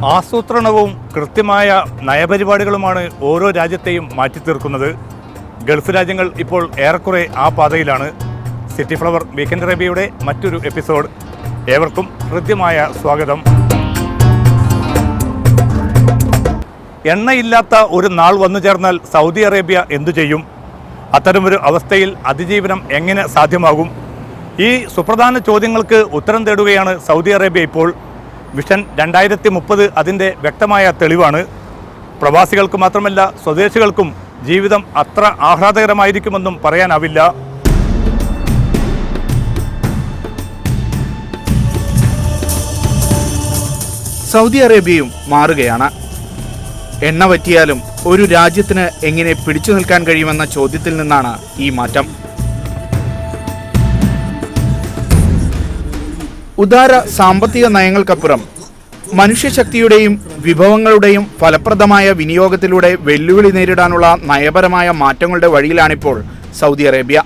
ആസൂത്രണവും കൃത്യമായ നയപരിപാടികളുമാണ് ഓരോ രാജ്യത്തെയും മാറ്റിത്തീർക്കുന്നത്. ഗൾഫ് രാജ്യങ്ങൾ ഇപ്പോൾ ഏറെക്കുറെ ആ പാതയിലാണ്. സിറ്റി ഫ്ലവർ വീക്കെൻഡ് അറേബ്യയുടെ മറ്റൊരു എപ്പിസോഡ്. ഏവർക്കും ഹൃദ്യമായ സ്വാഗതം. എണ്ണയില്ലാത്ത ഒരു നാൾ വന്നു ചേർന്നാൽ സൗദി അറേബ്യ എന്തു ചെയ്യും? അത്തരമൊരു അവസ്ഥയിൽ അതിജീവനം എങ്ങനെ സാധ്യമാകും? ഈ സുപ്രധാന ചോദ്യങ്ങൾക്ക് ഉത്തരം തേടുകയാണ് സൗദി അറേബ്യ ഇപ്പോൾ. വിഷൻ 2030 അതിൻ്റെ വ്യക്തമായ തെളിവാണ്. പ്രവാസികൾക്ക് മാത്രമല്ല സ്വദേശികൾക്കും ജീവിതം അത്ര ആഹ്ലാദകരമായിരിക്കുമെന്നും പറയാനാവില്ല. സൗദി അറേബ്യയും മാറുകയാണ്. എണ്ണ വറ്റിയാലും ഒരു രാജ്യത്തിന് എങ്ങനെ പിടിച്ചു നിൽക്കാൻ കഴിയുമെന്ന ചോദ്യത്തിൽ നിന്നാണ് ഈ മാറ്റം. ഉദാര സാമ്പത്തിക നയങ്ങൾക്കപ്പുറം മനുഷ്യശക്തിയുടെയും വിഭവങ്ങളുടെയും ഫലപ്രദമായ വിനിയോഗത്തിലൂടെ വെല്ലുവിളി നേരിടാനുള്ള നയപരമായ മാറ്റങ്ങളുടെ വഴിയിലാണിപ്പോൾ സൗദി അറേബ്യ.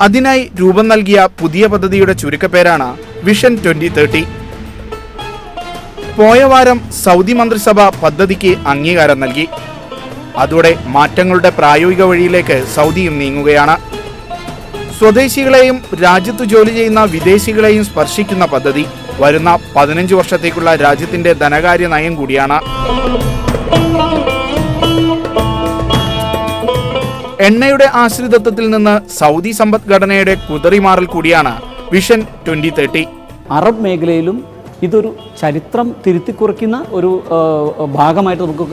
അതിനായി രൂപം നൽകിയ പുതിയ പദ്ധതിയുടെ ചുരുക്കപ്പേരാണ് വിഷൻ 2030. പോയ വാരം സൗദി മന്ത്രിസഭ പദ്ധതിക്ക് അംഗീകാരം നൽകി. അതോടെ മാറ്റങ്ങളുടെ പ്രായോഗിക വഴിയിലേക്ക് സൗദിയും നീങ്ങുകയാണ്. സ്വദേശികളെയും രാജ്യത്ത് ജോലി ചെയ്യുന്ന വിദേശികളെയും സ്പർശിക്കുന്ന പദ്ധതി വരുന്ന 15 വർഷത്തേക്കുള്ള രാജ്യത്തിന്റെ ധനകാര്യ നയം കൂടിയാണ്. എണ്ണയുടെ ആശ്രിതത്വത്തിൽ നിന്ന് സൗദി സമ്പദ്ഘടനയുടെ കുതറിമാറൽ കൂടിയാണ് വിഷൻ 2030. അറബ് മേഖലയിലും ഇതൊരു ചരിത്രം തിരുത്തിക്കുറിക്കുന്ന ഒരു ഭാഗമായിട്ട് നമുക്ക്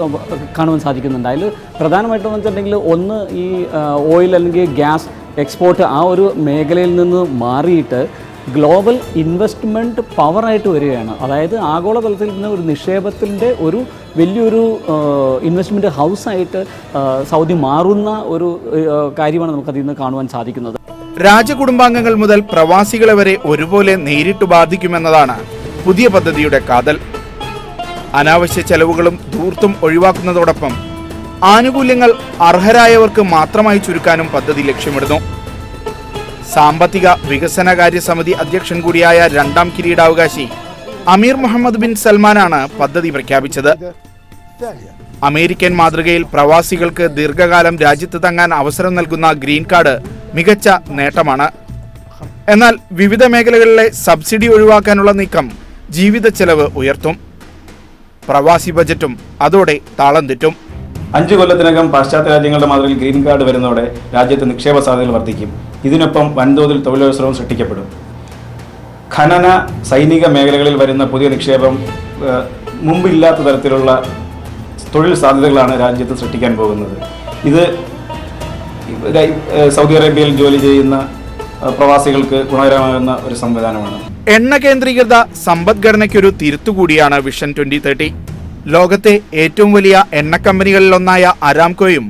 കാണുവാൻ സാധിക്കുന്നുണ്ട്. അതിൽ പ്രധാനമായിട്ടെന്ന് വെച്ചിട്ടുണ്ടെങ്കിൽ ഒന്ന് ഈ ഓയിൽ അല്ലെങ്കിൽ ഗ്യാസ് എക്സ്പോർട്ട് ആ ഒരു മേഖലയിൽ നിന്ന് മാറിയിട്ട് ഗ്ലോബൽ ഇൻവെസ്റ്റ്മെൻറ്റ് പവറായിട്ട് വരികയാണ്. അതായത് ആഗോളതലത്തിൽ നിന്ന് ഒരു നിക്ഷേപത്തിൻ്റെ ഒരു വലിയൊരു ഇൻവെസ്റ്റ്മെൻറ്റ് ഹൗസായിട്ട് സൗദി മാറുന്ന ഒരു കാര്യമാണ് നമുക്കതിൽ നിന്ന് കാണുവാൻ സാധിക്കുന്നത്. രാജകുടുംബാംഗങ്ങൾ മുതൽ പ്രവാസികളെ വരെ ഒരുപോലെ നേരിട്ട് ബാധിക്കുമെന്നതാണ് പുതിയ പദ്ധതിയുടെ കാതൽ. അനാവശ്യ ചെലവുകളും ധൂർത്തും ഒഴിവാക്കുന്നതോടൊപ്പം ആനുകൂല്യങ്ങൾ അർഹരായവർക്ക് മാത്രമായി ചുരുക്കാനും പദ്ധതി ലക്ഷ്യമിടുന്നു. സാമ്പത്തിക വികസനകാര്യ സമിതി അധ്യക്ഷൻ കൂടിയായ രണ്ടാം കിരീടാവകാശി അമീർ മുഹമ്മദ് ബിൻ സൽമാനാണ് പദ്ധതി പ്രഖ്യാപിച്ചത്. അമേരിക്കൻ മാതൃകയിൽ പ്രവാസികൾക്ക് ദീർഘകാലം രാജ്യത്ത് തങ്ങാൻ അവസരം നൽകുന്ന ഗ്രീൻ കാർഡ് മികച്ച നേട്ടമാണ്. എന്നാൽ വിവിധ മേഖലകളിലെ സബ്സിഡി ഒഴിവാക്കാനുള്ള നീക്കം ജീവിത ചെലവ് ഉയർത്തും. പ്രവാസി ബജറ്റും അതോടെ താളം തെറ്റും. 5 കൊല്ലത്തിനകം പാശ്ചാത്യ രാജ്യങ്ങളുടെ മാതൃകയിൽ ഗ്രീൻ കാർഡ് വരുന്നതോടെ രാജ്യത്ത് നിക്ഷേപ സാധ്യതകൾ വർദ്ധിക്കും. ഇതിനൊപ്പം വൻതോതിൽ തൊഴിലവസരവും സൃഷ്ടിക്കപ്പെടും. ഖനന, സൈനിക മേഖലകളിൽ വരുന്ന പുതിയ നിക്ഷേപം മുമ്പില്ലാത്ത തരത്തിലുള്ള തൊഴിൽ സാധ്യതകളാണ് രാജ്യത്ത് സൃഷ്ടിക്കാൻ പോകുന്നത്. ഇത് സൗദി അറേബ്യയിൽ ജോലി ചെയ്യുന്ന പ്രവാസികൾക്ക് ഗുണകരമാകുന്ന ഒരു സംവിധാനമാണ്. എണ്ണ കേന്ദ്രീകൃത സമ്പദ്ഘടനയ്ക്കൊരു തിരുത്തുകൂടിയാണ് വിഷൻ 2030. ലോകത്തെ ഏറ്റവും വലിയ എണ്ണ കമ്പനികളിലൊന്നായ അരാംകോയും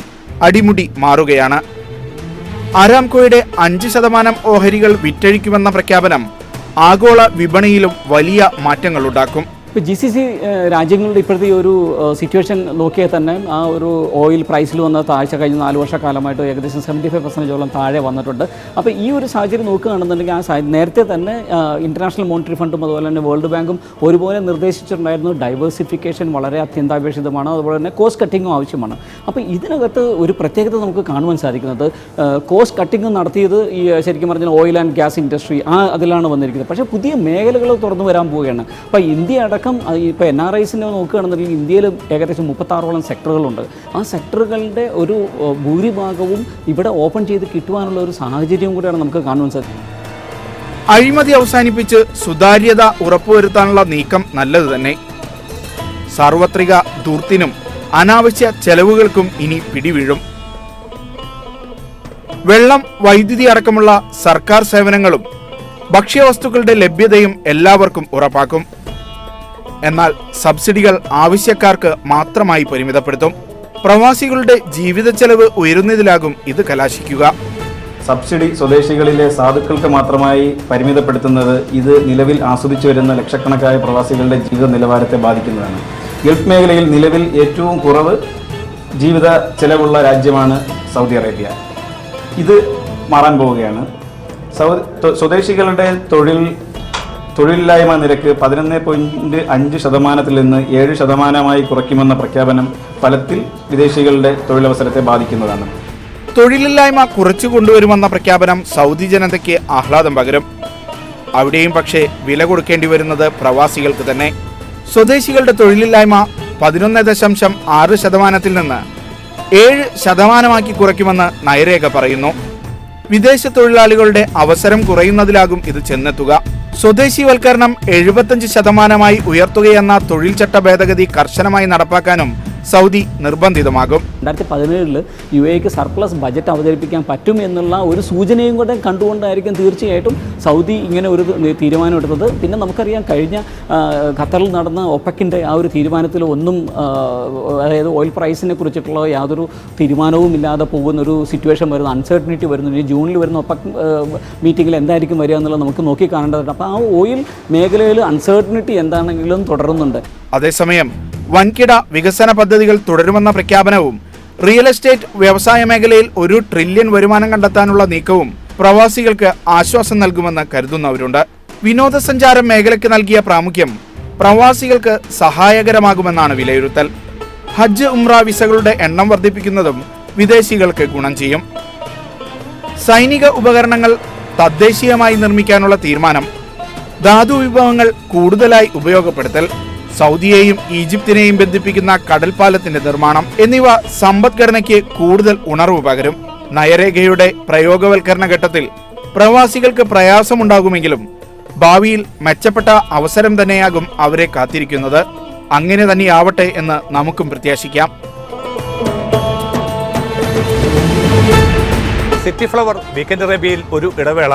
അടിമുടി മാറുകയാണ്. അരാംകോയുടെ 5% ഓഹരികൾ വിറ്റഴിക്കുമെന്ന പ്രഖ്യാപനം ആഗോള വിപണിയിലും വലിയ മാറ്റങ്ങളുണ്ടാക്കും. ഇപ്പോൾ GCC രാജ്യങ്ങളുടെ ഇപ്പോഴത്തെ ഒരു സിറ്റുവേഷൻ നോക്കിയാൽ തന്നെ ആ ഒരു ഓയിൽ പ്രൈസിൽ വന്ന താഴ്ച കഴിഞ്ഞ 4 വർഷക്കാലമായിട്ട് ഏകദേശം 75% താഴെ വന്നിട്ടുണ്ട്. അപ്പോൾ ഈ ഒരു സാഹചര്യം നോക്കുകയാണെന്നുണ്ടെങ്കിൽ ആ നേരത്തെ തന്നെ ഇൻ്റർനാഷണൽ മോണിറ്ററി ഫണ്ടും അതുപോലെ തന്നെ വേൾഡ് ബാങ്കും ഒരുപോലെ നിർദ്ദേശിച്ചിട്ടുണ്ടായിരുന്നു ഡൈവേഴ്സിഫിക്കേഷൻ വളരെ അത്യന്താപേക്ഷിതമാണ്, അതുപോലെ തന്നെ കോസ്റ്റ് കട്ടിങ്ങും ആവശ്യമാണ്. അപ്പോൾ ഇതിനകത്ത് ഒരു പ്രത്യേകത നമുക്ക് കാണുവാൻ സാധിക്കുന്നത് കോസ്റ്റ് കട്ടിങ് നടത്തിയത് ഈ ശരിക്കും പറഞ്ഞാൽ ഓയിൽ ആൻഡ് ഗ്യാസ് ഇൻഡസ്ട്രി അതിലാണ് വന്നിരിക്കുന്നത്. പക്ഷേ പുതിയ മേഖലകൾ തുറന്നു വരാൻ പോവുകയാണ്. അപ്പോൾ ഇന്ത്യ അടക്കം ഇപ്പോൾ NRIസിനെ നോക്കുകയാണെന്നുണ്ടെങ്കിൽ ഇന്ത്യയിൽ ഏകദേശം 36ഓളം സെക്ടറുകളുണ്ട്. ആ സെക്ടറുകളുടെ ഒരു ഭൂരിഭാഗവും ഇവിടെ ഓപ്പൺ ചെയ്ത് കിട്ടുവാനുള്ള ഒരു സാഹചര്യം കൂടിയാണ് നമുക്ക് കാണുവാൻ സാധിക്കുന്നത്. അഴിമതി അവസാനിപ്പിച്ച് സുതാര്യത ഉറപ്പുവരുത്താനുള്ള നീക്കം നല്ലത് തന്നെ. സാർവത്രിക ധൂർത്തിനും അനാവശ്യ ചെലവുകൾക്കും ഇനി പിടിവീഴും. വെള്ളം, വൈദ്യുതി അടക്കമുള്ള സർക്കാർ സേവനങ്ങളും ഭക്ഷ്യവസ്തുക്കളുടെ ലഭ്യതയും എല്ലാവർക്കും ഉറപ്പാക്കും. എന്നാൽ സബ്സിഡികൾ ആവശ്യക്കാർക്ക് മാത്രമായി പരിമിതപ്പെടുത്തും. പ്രവാസികളുടെ ജീവിത ചെലവ് ഉയരുന്നതിലാകും ഇത് കലാശിക്കുക. സബ്സിഡി സ്വദേശികളിലെ സാധുക്കൾക്ക് മാത്രമായി പരിമിതപ്പെടുത്തുന്നത് ഇത് നിലവിൽ ആസ്വദിച്ചു വരുന്ന ലക്ഷക്കണക്കായ പ്രവാസികളുടെ ജീവിത നിലവാരത്തെ ബാധിക്കുന്നതാണ്. ഗൾഫ് മേഖലയിൽ നിലവിൽ ഏറ്റവും കുറവ് ജീവിത ചെലവുള്ള രാജ്യമാണ് സൗദി അറേബ്യ. ഇത് മാറാൻ പോവുകയാണ്. സ്വദേശികളുടെ തൊഴിൽ തൊഴിലില്ലായ്മ നിരക്ക് 11.5% നിന്ന് 7% കുറയ്ക്കുമെന്ന പ്രഖ്യാപനം ഫലത്തിൽ വിദേശികളുടെ തൊഴിലവസരത്തെ ബാധിക്കുന്നതാണ്. തൊഴിലില്ലായ്മ കുറച്ചു കൊണ്ടുവരുമെന്ന പ്രഖ്യാപനം സൗദി ജനതയ്ക്ക് ആഹ്ലാദം പകരും. അവിടെയും പക്ഷേ വില കൊടുക്കേണ്ടി വരുന്നത് പ്രവാസികൾക്ക് തന്നെ. സ്വദേശികളുടെ തൊഴിലില്ലായ്മ 11.6% നിന്ന് 7% കുറയ്ക്കുമെന്ന് നയരേഖ പറയുന്നു. വിദേശ തൊഴിലാളികളുടെ അവസരം കുറയുന്നതിലാകും ഇത് ചെന്നെത്തുക. സ്വദേശിവൽക്കരണം 75% ഉയർത്തുകയെന്ന തൊഴിൽ ചട്ട ഭേദഗതി കർശനമായി നടപ്പാക്കാനും സൗദി നിർബന്ധിതമാകും. 2017 UAEക്ക് സർപ്ലസ് ബജറ്റ് അവതരിപ്പിക്കാൻ പറ്റും എന്നുള്ള ഒരു സൂചനയും കൂടെ കണ്ടുകൊണ്ടായിരിക്കും തീർച്ചയായിട്ടും സൗദി ഇങ്ങനെ ഒരു തീരുമാനം എടുത്തത്. പിന്നെ നമുക്കറിയാം, കഴിഞ്ഞ ഖത്തറിൽ നടന്ന ഒപെക്കിൻ്റെ ആ ഒരു തീരുമാനത്തിൽ ഒന്നും, അതായത് ഓയിൽ പ്രൈസിനെ കുറിച്ചിട്ടുള്ള യാതൊരു തീരുമാനവും ഇല്ലാതെ പോകുന്നൊരു സിറ്റുവേഷൻ വരുന്നു, അൺസർട്ടനിറ്റി വരുന്നു. ഇനി ജൂണിൽ വരുന്ന ഒപെക് മീറ്റിങ്ങിൽ എന്തായിരിക്കും വരിക എന്നുള്ളത് നമുക്ക് നോക്കി കാണേണ്ടതുണ്ട്. അപ്പോൾ ആ ഓയിൽ മേഖലയിൽ അൺസർട്ടനിറ്റി എന്താണെങ്കിലും തുടരുന്നുണ്ട്. അതേസമയം വൻകിട വികസന പദ്ധതികൾ തുടരുമെന്ന പ്രഖ്യാപനവും റിയൽ എസ്റ്റേറ്റ് വ്യവസായ മേഖലയിൽ 1 ട്രില്യൺ വരുമാനം കണ്ടെത്താനുള്ള നീക്കവും പ്രവാസികൾക്ക് ആശ്വാസം നൽകുമെന്ന് കരുതുന്നവരുണ്ട്. വിനോദസഞ്ചാര മേഖലയ്ക്ക് നൽകിയ പ്രാമുഖ്യം പ്രവാസികൾക്ക് സഹായകരമാകുമെന്നാണ് വിലയിരുത്തൽ. ഹജ്ജ് ഉംറ വിസകളുടെ എണ്ണം വർദ്ധിപ്പിക്കുന്നതും വിദേശികൾക്ക് ഗുണം ചെയ്യും. സൈനിക ഉപകരണങ്ങൾ തദ്ദേശീയമായി നിർമ്മിക്കാനുള്ള തീരുമാനം, ധാതു വിഭവങ്ങൾ കൂടുതലായി ഉപയോഗപ്പെടുത്തൽ, സൗദിയെയും ഈജിപ്തിനെയും ബന്ധിപ്പിക്കുന്ന കടൽപ്പാലത്തിന്റെ നിർമ്മാണം എന്നിവ സമ്പദ്ഘടനയ്ക്ക് കൂടുതൽ ഉണർവ് പകരും. നയരേഖയുടെ പ്രയോഗവൽക്കരണ ഘട്ടത്തിൽ പ്രവാസികൾക്ക് പ്രയാസമുണ്ടാകുമെങ്കിലും ഭാവിയിൽ മെച്ചപ്പെട്ട അവസരം തന്നെയാകും അവരെ കാത്തിരിക്കുന്നത്. അങ്ങനെ തന്നെയാവട്ടെ എന്ന് നമുക്കും പ്രത്യാശിക്കാം. സിറ്റി ഫ്ലവർ വീക്കെൻഡ് അറേബ്യയിൽ ഒരു ഇടവേള.